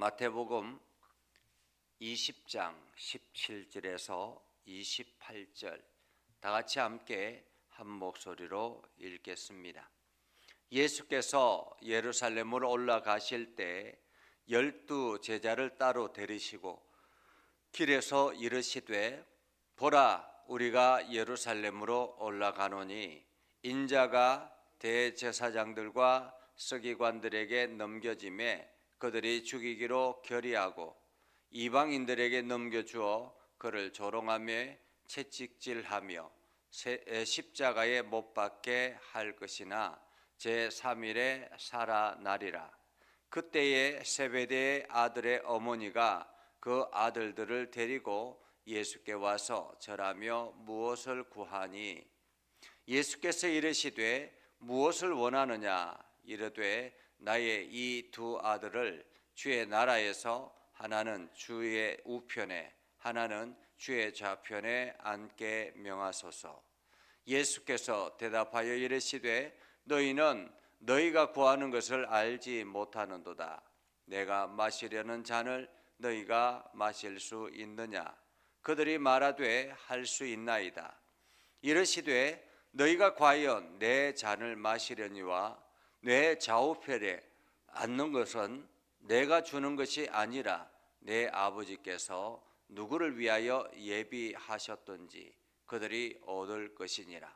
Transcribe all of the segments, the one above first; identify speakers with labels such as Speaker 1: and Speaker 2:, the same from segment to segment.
Speaker 1: 마태복음 20장 17절에서 28절 다 같이 함께 한 목소리로 읽겠습니다. 예수께서 예루살렘으로 올라가실 때 12 제자를 따로 데리시고 길에서 이르시되 보라 우리가 예루살렘으로 올라가노니 인자가 대제사장들과 서기관들에게 넘겨짐에 그들이 죽이기로 결의하고 이방인들에게 넘겨주어 그를 조롱하며 채찍질하며 십자가에 못 박게 할 것이나 제3일에 살아나리라. 그때에 세베대의 아들의 어머니가 그 아들들을 데리고 예수께 와서 절하며 무엇을 구하니 예수께서 이르시되 무엇을 원하느냐 이르되 나의 이 두 아들을 주의 나라에서 하나는 주의 우편에 하나는 주의 좌편에 앉게 명하소서. 예수께서 대답하여 이르시되 너희는 너희가 구하는 것을 알지 못하는도다. 내가 마시려는 잔을 너희가 마실 수 있느냐? 그들이 말하되 할 수 있나이다. 이르시되 너희가 과연 내 잔을 마시려니와 내 좌우편에 앉는 것은 내가 주는 것이 아니라 내 아버지께서 누구를 위하여 예비하셨던지 그들이 얻을 것이니라.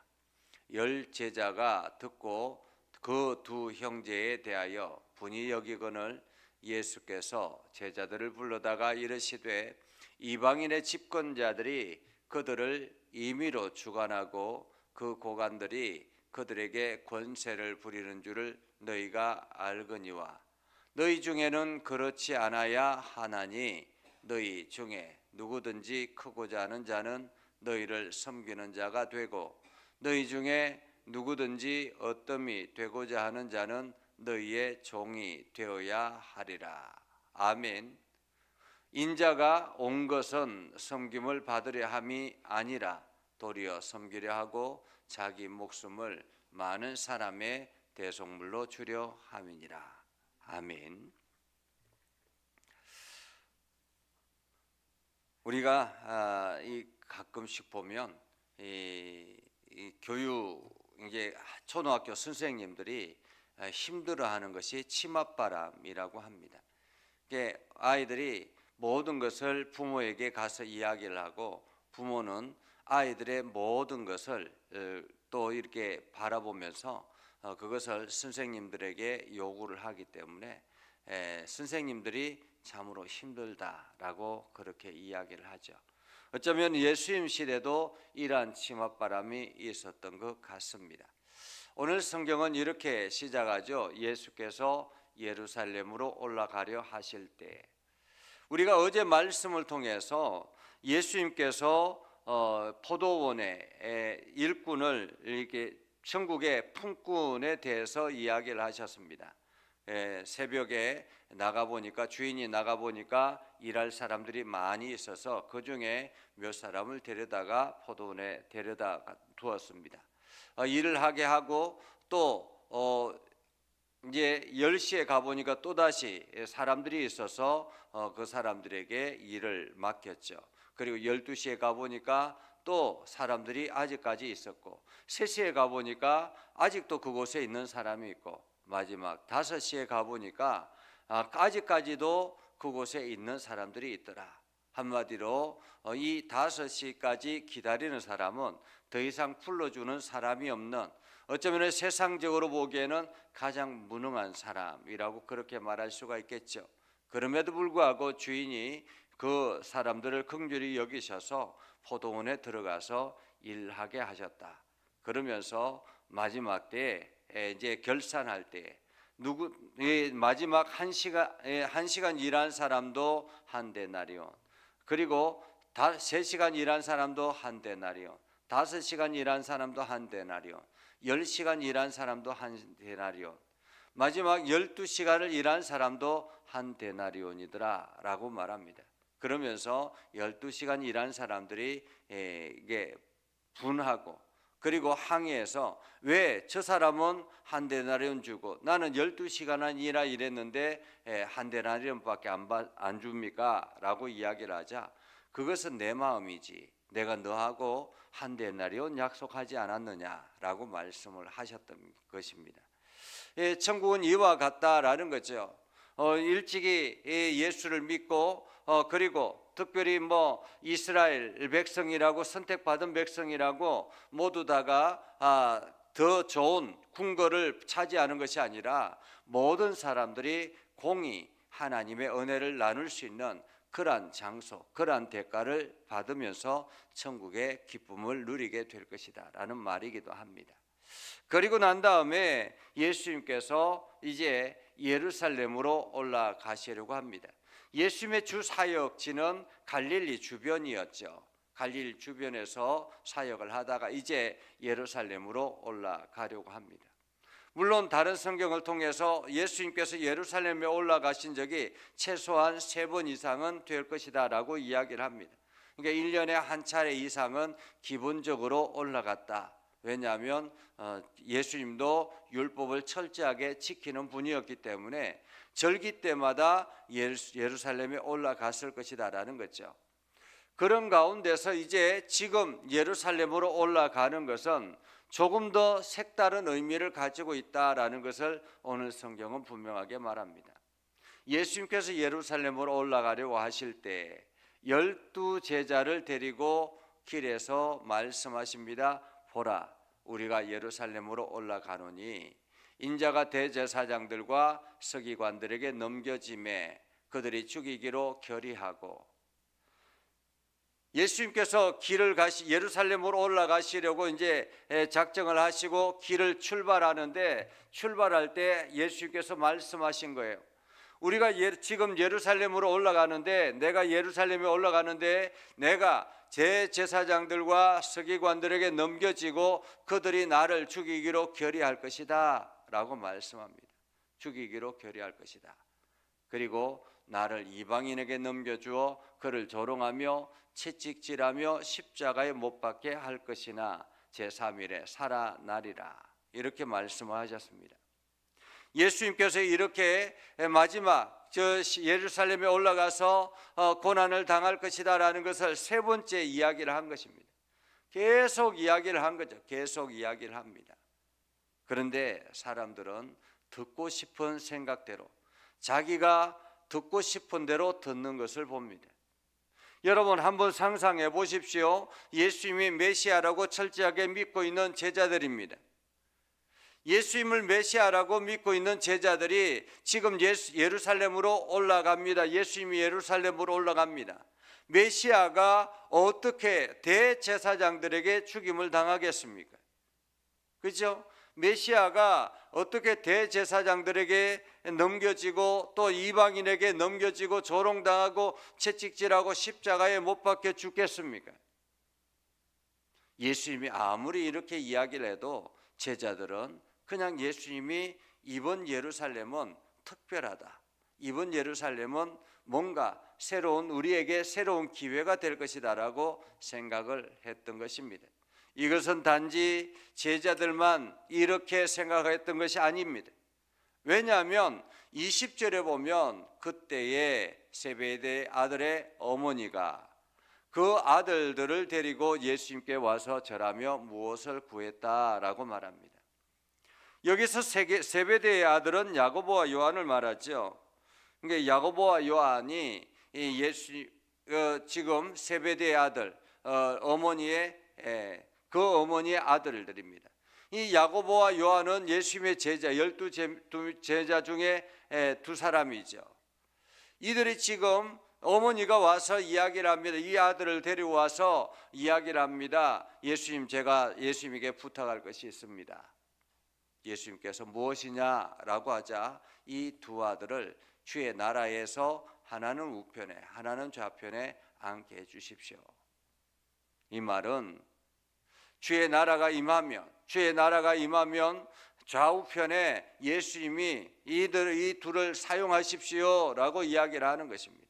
Speaker 1: 10 제자가 듣고 그 두 형제에 대하여 분이 여기거늘 예수께서 제자들을 불러다가 이르시되 이방인의 집권자들이 그들을 임의로 주관하고 그 고관들이 그들에게 권세를 부리는 줄을 너희가 알거니와 너희 중에는 그렇지 않아야 하나니 너희 중에 누구든지 크고자 하는 자는 너희를 섬기는 자가 되고 너희 중에 누구든지 어떠미 되고자 하는 자는 너희의 종이 되어야 하리라. 아멘. 인자가 온 것은 섬김을 받으려 함이 아니라 도리어 섬기려 하고 자기 목숨을 많은 사람의 대속물로 주려 함이니라. 아멘. 우리가 가끔씩 보면 이 교육 이제 초등학교 선생님들이 힘들어하는 것이 치맛바람이라고 합니다. 아이들이 모든 것을 부모에게 가서 이야기를 하고 부모는 아이들의 모든 것을 또 이렇게 바라보면서 그것을 선생님들에게 요구를 하기 때문에 선생님들이 참으로 힘들다라고 그렇게 이야기를 하죠. 어쩌면 예수님 시대도 이러한 치맛바람이 있었던 것 같습니다. 오늘 성경은 이렇게 시작하죠. 예수께서 예루살렘으로 올라가려 하실 때. 우리가 어제 말씀을 통해서 예수님께서 포도원의 일꾼을 이렇게 천국의 품꾼에 대해서 이야기를 하셨습니다. 새벽에 나가보니까 주인이 나가보니까 일할 사람들이 많이 있어서 그 중에 몇 사람을 데려다가 포도원에 데려다 두었습니다. 일을 하게 하고 또 이제 10시에 가보니까 또다시 사람들이 있어서 그 사람들에게 일을 맡겼죠. 그리고 12시에 가보니까 또 사람들이 아직까지 있었고 3시에 가보니까 아직도 그곳에 있는 사람이 있고 마지막 5시에 가보니까 아직까지도 그곳에 있는 사람들이 있더라. 한마디로 이 5시까지 기다리는 사람은 더 이상 불러주는 사람이 없는, 어쩌면 세상적으로 보기에는 가장 무능한 사람이라고 그렇게 말할 수가 있겠죠. 그럼에도 불구하고 주인이 그 사람들을 긍휼히 여기셔서 포도원에 들어가서 일하게 하셨다. 그러면서 마지막 때에 이제 결산할 때 마지막 1시간 일한 사람도 한 데나리온, 그리고 3시간 일한 사람도 한 데나리온, 5시간 일한 사람도 한 데나리온, 10시간 일한 사람도 한 데나리온, 마지막 12시간을 일한 사람도 한 데나리온이더라 라고 말합니다. 그러면서 12시간 일한 사람들이 이게 분하고 그리고 항의해서 왜 저 사람은 한 데나리온 주고 나는 12시간이나 일했는데 한 데나리온밖에 안 줍니까? 라고 이야기를 하자 그것은 내 마음이지 내가 너하고 한 데나리온 약속하지 않았느냐라고 말씀을 하셨던 것입니다. 천국은 이와 같다라는 거죠. 일찍이 예수를 믿고 그리고 특별히 이스라엘 백성이라고 선택받은 백성이라고 모두 다가 더 좋은 궁궐을 차지하는 것이 아니라 모든 사람들이 공히 하나님의 은혜를 나눌 수 있는 그러한 장소, 그러한 대가를 받으면서 천국의 기쁨을 누리게 될 것이다 라는 말이기도 합니다. 그리고 난 다음에 예수님께서 이제 예루살렘으로 올라가시려고 합니다. 예수님의 주 사역지는 갈릴리 주변이었죠. 갈릴리 주변에서 사역을 하다가 이제 예루살렘으로 올라가려고 합니다. 물론 다른 성경을 통해서 예수님께서 예루살렘에 올라가신 적이 최소한 3번 이상은 될 것이다 라고 이야기를 합니다. 그러니까 1년에 한 차례 이상은 기본적으로 올라갔다. 왜냐하면 예수님도 율법을 철저하게 지키는 분이었기 때문에 절기 때마다 예루살렘에 올라갔을 것이다 라는 거죠. 그런 가운데서 이제 지금 예루살렘으로 올라가는 것은 조금 더 색다른 의미를 가지고 있다라는 것을 오늘 성경은 분명하게 말합니다. 예수님께서 예루살렘으로 올라가려고 하실 때 12제자를 데리고 길에서 말씀하십니다. 보라, 우리가 예루살렘으로 올라가노니 인자가 대제사장들과 서기관들에게 넘겨짐에 그들이 죽이기로 결의하고. 예수님께서 예루살렘으로 올라가시려고 이제 작정을 하시고 길을 출발하는데 출발할 때 예수님께서 말씀하신 거예요. 우리가 지금 예루살렘으로 올라가는데 내가 예루살렘에 올라가는데 내가 제 제사장들과 서기관들에게 넘겨지고 그들이 나를 죽이기로 결의할 것이다 라고 말씀합니다. 죽이기로 결의할 것이다. 그리고 나를 이방인에게 넘겨주어 그를 조롱하며 채찍질하며 십자가에 못 박게 할 것이나 제3일에 살아나리라 이렇게 말씀하셨습니다. 예수님께서 이렇게 마지막 예루살렘에 올라가서 고난을 당할 것이다 라는 것을 3번째 이야기를 한 것입니다. 계속 이야기를 한 거죠. 계속 이야기를 합니다. 그런데 사람들은 듣고 싶은 생각대로 자기가 듣고 싶은 대로 듣는 것을 봅니다. 여러분 한번 상상해 보십시오. 예수님이 메시아라고 철저하게 믿고 있는 제자들입니다. 예수님을 메시아라고 믿고 있는 제자들이 지금 예루살렘으로 올라갑니다. 예수님이 예루살렘으로 올라갑니다. 메시아가 어떻게 대제사장들에게 죽임을 당하겠습니까? 그렇죠? 메시아가 어떻게 대제사장들에게 넘겨지고 또 이방인에게 넘겨지고 조롱당하고 채찍질하고 십자가에 못 박혀 죽겠습니까? 예수님이 아무리 이렇게 이야기를 해도 제자들은 그냥 예수님이 이번 예루살렘은 특별하다. 이번 예루살렘은 뭔가 우리에게 새로운 기회가 될 것이다라고 생각을 했던 것입니다. 이것은 단지 제자들만 이렇게 생각했던 것이 아닙니다. 왜냐하면 20절에 보면 그때의 세베대 아들의 어머니가 그 아들들을 데리고 예수님께 와서 절하며 무엇을 구했다라고 말합니다. 여기서 세베대의 아들은 야고보와 요한을 말하죠. 그러니까 야고보와 요한이 지금 세베대의 아들 어머니의 어머니의 아들들입니다. 이 야고보와 요한은 예수님의 제자 12제자 중에 2사람이죠. 이들이 지금 어머니가 와서 이야기를 합니다. 이 아들을 데려와서 이야기를 합니다. 예수님, 제가 예수님에게 부탁할 것이 있습니다. 예수님께서 무엇이냐라고 하자 이 2 아들을 주의 나라에서 하나는 우편에 하나는 좌편에 앉게 해주십시오. 이 말은 주의 나라가 임하면 좌우편에 예수님이 이 2를 사용하십시오라고 이야기를 하는 것입니다.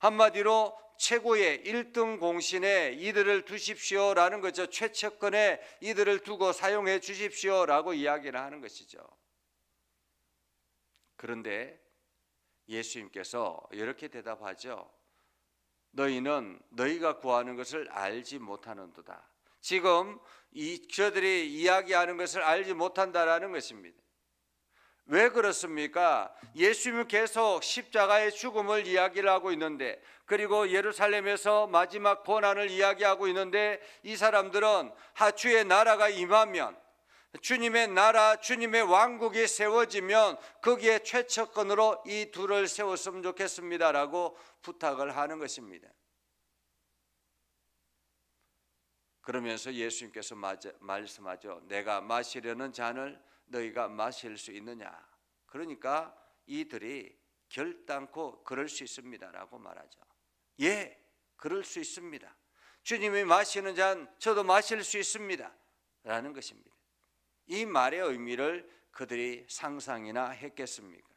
Speaker 1: 한마디로 최고의 1등 공신에 이들을 두십시오라는 거죠. 최측근에 이들을 두고 사용해 주십시오라고 이야기를 하는 것이죠. 그런데 예수님께서 이렇게 대답하죠. 너희는 너희가 구하는 것을 알지 못하는도다. 지금 저들이 이야기하는 것을 알지 못한다라는 것입니다. 왜 그렇습니까? 예수님은 계속 십자가의 죽음을 이야기를 하고 있는데, 그리고 예루살렘에서 마지막 고난을 이야기하고 있는데, 이 사람들은 주의 나라가 임하면, 주님의 나라, 주님의 왕국이 세워지면 거기에 최측근으로 이 둘을 세웠으면 좋겠습니다라고 부탁을 하는 것입니다. 그러면서 예수님께서 말씀하죠. 내가 마시려는 잔을 너희가 마실 수 있느냐. 그러니까 이들이 결단코 그럴 수 있습니다라고 말하죠. 예, 그럴 수 있습니다. 주님이 마시는 잔 저도 마실 수 있습니다 라는 것입니다. 이 말의 의미를 그들이 상상이나 했겠습니까?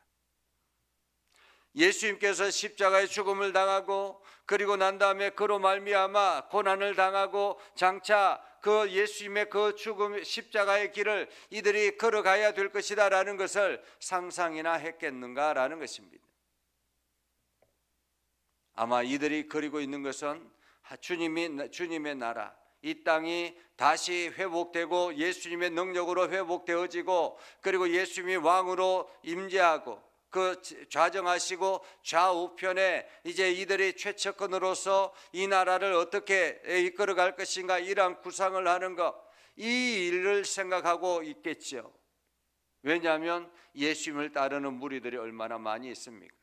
Speaker 1: 예수님께서 십자가의 죽음을 당하고 그리고 난 다음에 그로 말미암아 고난을 당하고 장차 그 예수님의 그 죽음 십자가의 길을 이들이 걸어가야 될 것이다 라는 것을 상상이나 했겠는가라는 것입니다. 아마 이들이 그리고 있는 것은 주님의 나라, 이 땅이 다시 회복되고 예수님의 능력으로 회복되어지고 그리고 예수님이 왕으로 임재하고 그 좌정하시고 좌우편에 이제 이들이 최측근으로서 이 나라를 어떻게 이끌어갈 것인가 이러한 구상을 하는 것, 이 일을 생각하고 있겠죠. 왜냐하면 예수님을 따르는 무리들이 얼마나 많이 있습니까?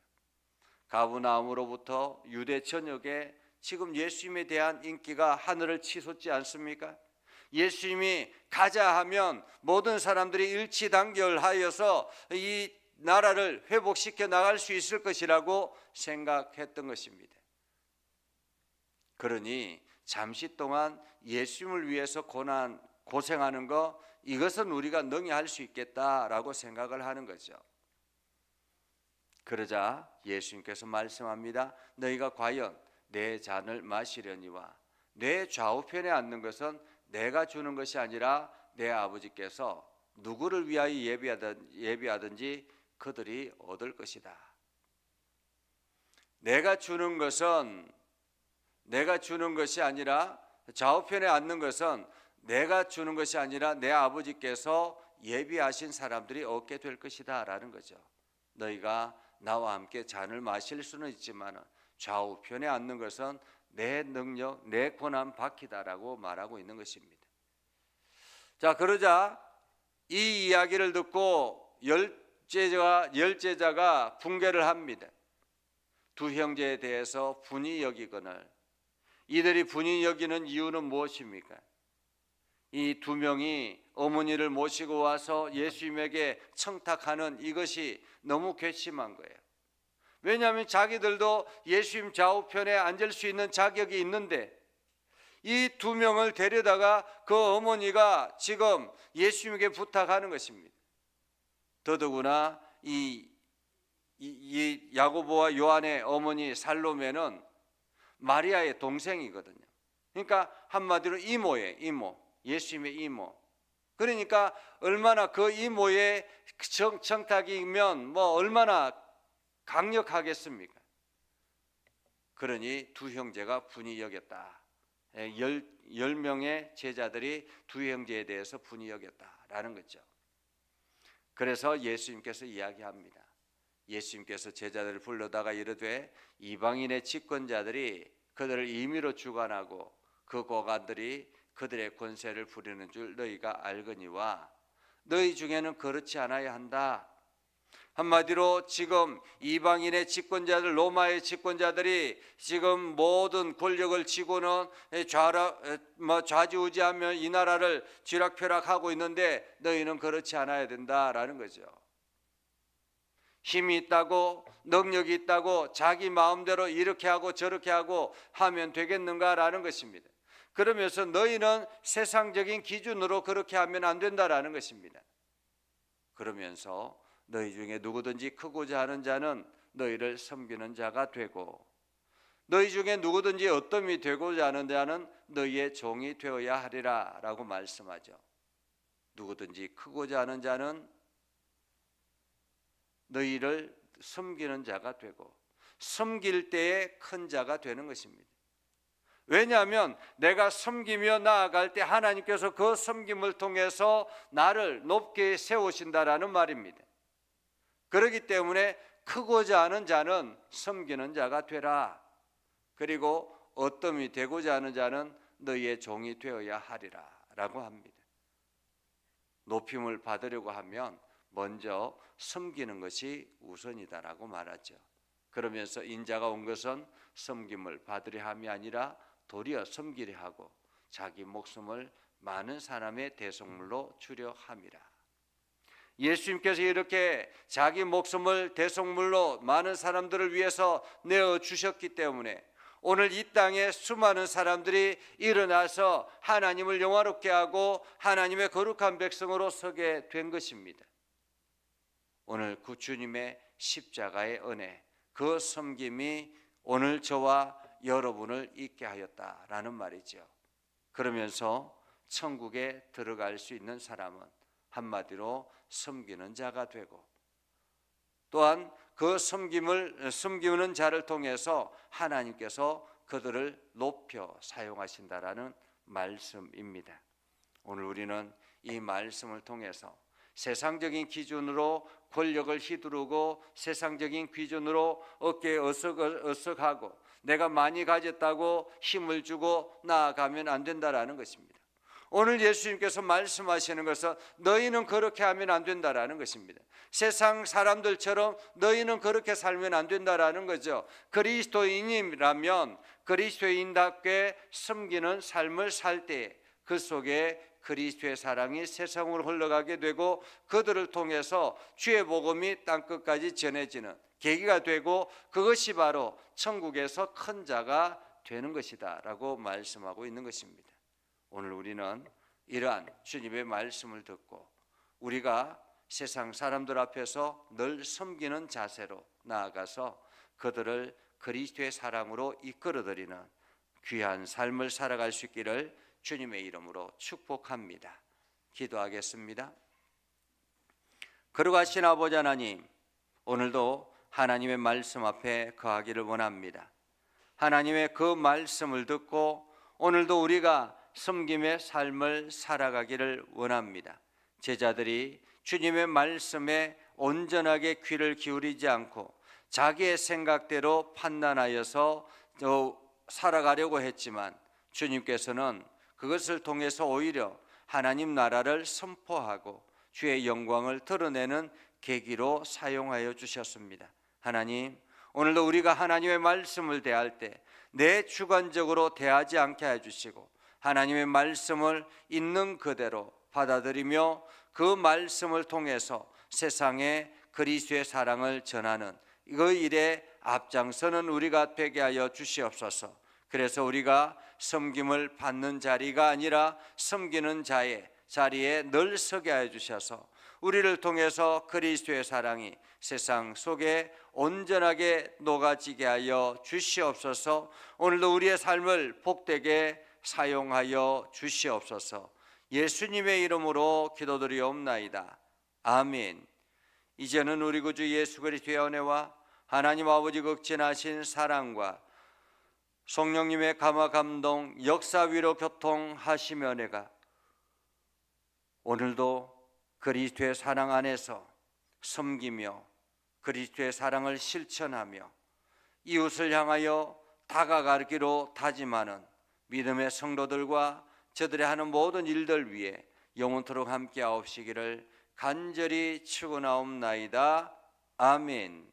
Speaker 1: 가브나움으로부터 유대 전역에 지금 예수님에 대한 인기가 하늘을 치솟지 않습니까? 예수님이 가자 하면 모든 사람들이 일치단결하여서 이 나라를 회복시켜 나갈 수 있을 것이라고 생각했던 것입니다. 그러니 잠시 동안 예수님을 위해서 고생하는 거, 이것은 우리가 능히 할 수 있겠다라고 생각을 하는 거죠. 그러자 예수님께서 말씀합니다. 너희가 과연 내 잔을 마시려니와 내 좌우편에 앉는 것은 내가 주는 것이 아니라 내 아버지께서 누구를 위하여 예비하든지 그들이 얻을 것이다. 내가 주는 것이 아니라, 좌우편에 앉는 것은 내가 주는 것이 아니라 내 아버지께서 예비하신 사람들이 얻게 될 것이다 라는 거죠. 너희가 나와 함께 잔을 마실 수는 있지만 좌우편에 앉는 것은 내 능력, 내 권한 받기다라고 말하고 있는 것입니다. 자, 그러자 이 이야기를 듣고 열제자가 붕괴를 합니다. 두 형제에 대해서 분이 여기거늘, 이들이 분이 여기는 이유는 무엇입니까? 이 두 명이 어머니를 모시고 와서 예수님에게 청탁하는 이것이 너무 괘씸한 거예요. 왜냐하면 자기들도 예수님 좌우편에 앉을 수 있는 자격이 있는데 이 두 명을 데려다가 그 어머니가 지금 예수님에게 부탁하는 것입니다. 더더구나 이 야고보와 요한의 어머니 살로메는 마리아의 동생이거든요. 그러니까 한마디로 이모예요. 이모, 예수님의 이모. 그러니까 얼마나 그 이모의 청탁이면 뭐 얼마나 강력하겠습니까? 그러니 두 형제가 분이 여겼다. 10명의 제자들이 두 형제에 대해서 분이 여겼다라는 거죠. 그래서 예수님께서 이야기합니다. 예수님께서 제자들을 불러다가 이르되 이방인의 집권자들이 그들을 임의로 주관하고 그 고관들이 그들의 권세를 부리는 줄 너희가 알거니와 너희 중에는 그렇지 않아야 한다. 한마디로 지금 이방인의 집권자들, 로마의 집권자들이 지금 모든 권력을 쥐고는 좌지우지하며 이 나라를 쥐락펴락하고 있는데 너희는 그렇지 않아야 된다라는 거죠. 힘이 있다고, 능력이 있다고 자기 마음대로 이렇게 하고 저렇게 하고 하면 되겠는가라는 것입니다. 그러면서 너희는 세상적인 기준으로 그렇게 하면 안 된다라는 것입니다. 그러면서 너희 중에 누구든지 크고자 하는 자는 너희를 섬기는 자가 되고 너희 중에 누구든지 어떠함이 되고자 하는 자는 너희의 종이 되어야 하리라 라고 말씀하죠. 누구든지 크고자 하는 자는 너희를 섬기는 자가 되고 섬길 때에 큰 자가 되는 것입니다. 왜냐하면 내가 섬기며 나아갈 때 하나님께서 그 섬김을 통해서 나를 높게 세우신다라는 말입니다. 그렇기 때문에 크고자 하는 자는 섬기는 자가 되라. 그리고 어떠함이 되고자 하는 자는 너희의 종이 되어야 하리라 라고 합니다. 높임을 받으려고 하면 먼저 섬기는 것이 우선이다라고 말하죠. 그러면서 인자가 온 것은 섬김을 받으려 함이 아니라 도리어 섬기려 하고 자기 목숨을 많은 사람의 대속물로 주려 함이라. 예수님께서 이렇게 자기 목숨을 대속물로 많은 사람들을 위해서 내어주셨기 때문에 오늘 이 땅에 수많은 사람들이 일어나서 하나님을 영화롭게 하고 하나님의 거룩한 백성으로 서게 된 것입니다. 오늘 구주님의 십자가의 은혜, 그 섬김이 오늘 저와 여러분을 있게 하였다라는 말이죠. 그러면서 천국에 들어갈 수 있는 사람은 한마디로 섬기는 자가 되고, 또한 그 섬기는 자를 통해서 하나님께서 그들을 높여 사용하신다라는 말씀입니다. 오늘 우리는 이 말씀을 통해서 세상적인 기준으로 권력을 휘두르고 세상적인 기준으로 어깨에 어석하고 내가 많이 가졌다고 힘을 주고 나아가면 안 된다라는 것입니다. 오늘 예수님께서 말씀하시는 것은 너희는 그렇게 하면 안 된다라는 것입니다. 세상 사람들처럼 너희는 그렇게 살면 안 된다라는 거죠. 그리스도인이라면 그리스도인답게 섬기는 삶을 살 때 그 속에 그리스도의 사랑이 세상으로 흘러가게 되고 그들을 통해서 주의 복음이 땅끝까지 전해지는 계기가 되고 그것이 바로 천국에서 큰 자가 되는 것이다 라고 말씀하고 있는 것입니다. 오늘 우리는 이러한 주님의 말씀을 듣고 우리가 세상 사람들 앞에서 늘 섬기는 자세로 나아가서 그들을 그리스도의 사랑으로 이끌어드리는 귀한 삶을 살아갈 수 있기를 주님의 이름으로 축복합니다. 기도하겠습니다. 거룩하신 아버지 하나님, 오늘도 하나님의 말씀 앞에 거하기를 원합니다. 하나님의 그 말씀을 듣고 오늘도 우리가 섬김의 삶을 살아가기를 원합니다. 제자들이 주님의 말씀에 온전하게 귀를 기울이지 않고 자기의 생각대로 판단하여서 살아가려고 했지만 주님께서는 그것을 통해서 오히려 하나님 나라를 선포하고 주의 영광을 드러내는 계기로 사용하여 주셨습니다. 하나님, 오늘도 우리가 하나님의 말씀을 대할 때 내 주관적으로 대하지 않게 해주시고 하나님의 말씀을 있는 그대로 받아들이며 그 말씀을 통해서 세상에 그리스도의 사랑을 전하는 그 일에 앞장서는 우리가 되게 하여 주시옵소서. 그래서 우리가 섬김을 받는 자리가 아니라 섬기는 자리에 늘 서게 하여 주셔서 우리를 통해서 그리스도의 사랑이 세상 속에 온전하게 녹아지게 하여 주시옵소서. 오늘도 우리의 삶을 복되게 사용하여 주시옵소서. 예수님의 이름으로 기도드리옵나이다. 아멘. 이제는 우리 구주 예수 그리스도의 은혜와 하나님 아버지 극진하신 사랑과 성령님의 감화 감동 역사 위로 교통하시며 은혜가 오늘도 그리스도의 사랑 안에서 섬기며 그리스도의 사랑을 실천하며 이웃을 향하여 다가가기로 다짐하는 믿음의 성도들과 저들이 하는 모든 일들 위에 영원토록 함께하옵시기를 간절히 축원하옵나이다. 아멘.